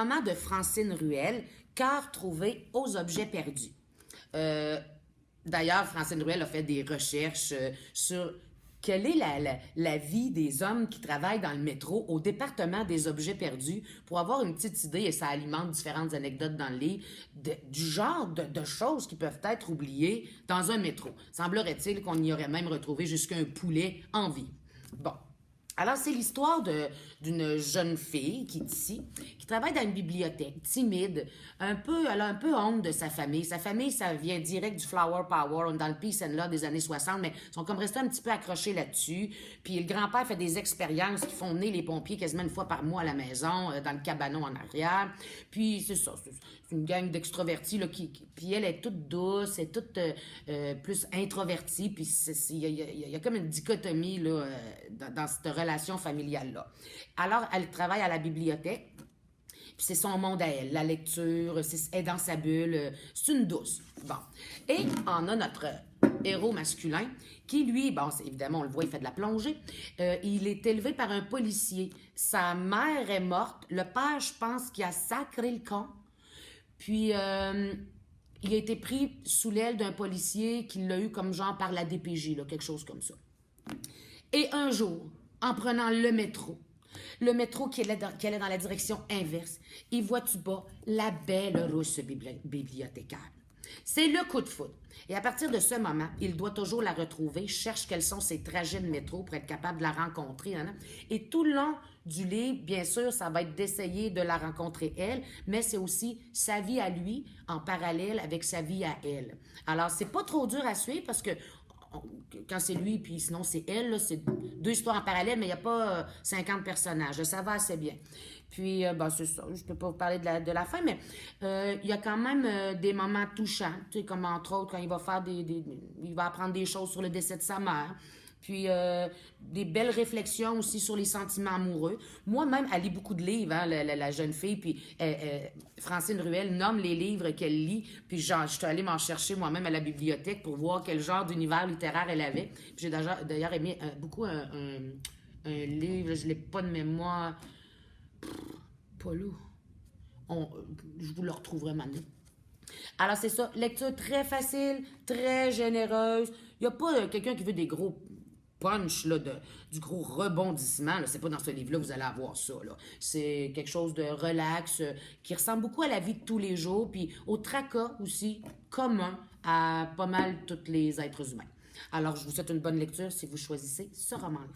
roman de Francine Ruel, Cœur trouvé aux objets perdus. D'ailleurs, Francine Ruel a fait des recherches sur quelle est la vie des hommes qui travaillent dans le métro au département des objets perdus pour avoir une petite idée, et ça alimente différentes anecdotes dans le livre, du genre de choses qui peuvent être oubliées dans un métro. Semblerait-il qu'on y aurait même retrouvé jusqu'à un poulet en vie. Bon. Alors, c'est l'histoire d'une jeune fille qui est ici, qui travaille dans une bibliothèque, timide, elle a un peu honte de sa famille. Sa famille, ça vient direct du Flower Power, on est dans le peace and love des années 60, mais ils sont comme restés un petit peu accrochés là-dessus. Puis le grand-père fait des expériences qui font venir les pompiers quasiment une fois par mois à la maison, dans le cabanon en arrière. Puis c'est ça, c'est une gang d'extrovertis, là, puis elle est toute douce, elle est toute plus introvertie, puis il y a comme une dichotomie là, dans cette relation familiale-là. Alors, elle travaille à la bibliothèque, puis c'est son monde à elle, la lecture, elle est dans sa bulle, c'est une douce. Bon. Et on a notre héros masculin qui, lui, bon, évidemment, on le voit, il fait de la plongée, il est élevé par un policier. Sa mère est morte, le père, je pense, qu'il a sacré le camp, puis il a été pris sous l'aile d'un policier qui l'a eu comme genre par la DPJ, là, quelque chose comme ça. Et un jour, en prenant le métro qui allait dans la direction inverse, il voit du bas la belle rousse bibliothécaire. C'est le coup de foudre. Et à partir de ce moment, il doit toujours la retrouver, cherche quels sont ses trajets de métro pour être capable de la rencontrer. Hein? Et tout le long du livre, bien sûr, ça va être d'essayer de la rencontrer elle, mais c'est aussi sa vie à lui en parallèle avec sa vie à elle. Alors, c'est pas trop dur à suivre parce que quand c'est lui, puis sinon c'est elle, là, c'est deux histoires en parallèle, mais il n'y a pas 50 personnages. Ça va assez bien. Puis, ben, c'est ça, je ne peux pas vous parler de la fin, mais il y a quand même des moments touchants, tu sais, comme entre autres quand il va faire il va apprendre des choses sur le décès de sa mère. Puis, des belles réflexions aussi sur les sentiments amoureux. Moi-même, elle lit beaucoup de livres, hein, la jeune fille. Puis, Francine Ruel nomme les livres qu'elle lit. Puis, genre, je suis allée m'en chercher moi-même à la bibliothèque pour voir quel genre d'univers littéraire elle avait. Puis, j'ai d'ailleurs aimé beaucoup un livre, je ne l'ai pas de mémoire. Pas là. Je vous le retrouverai maintenant. Alors, c'est ça. Lecture très facile, très généreuse. Il n'y a pas quelqu'un qui veut des gros punch, là, du gros rebondissement. C'est pas dans ce livre-là que vous allez avoir ça. C'est quelque chose de relax, qui ressemble beaucoup à la vie de tous les jours, puis au tracas aussi, commun à pas mal tous les êtres humains. Alors, je vous souhaite une bonne lecture si vous choisissez ce roman-là.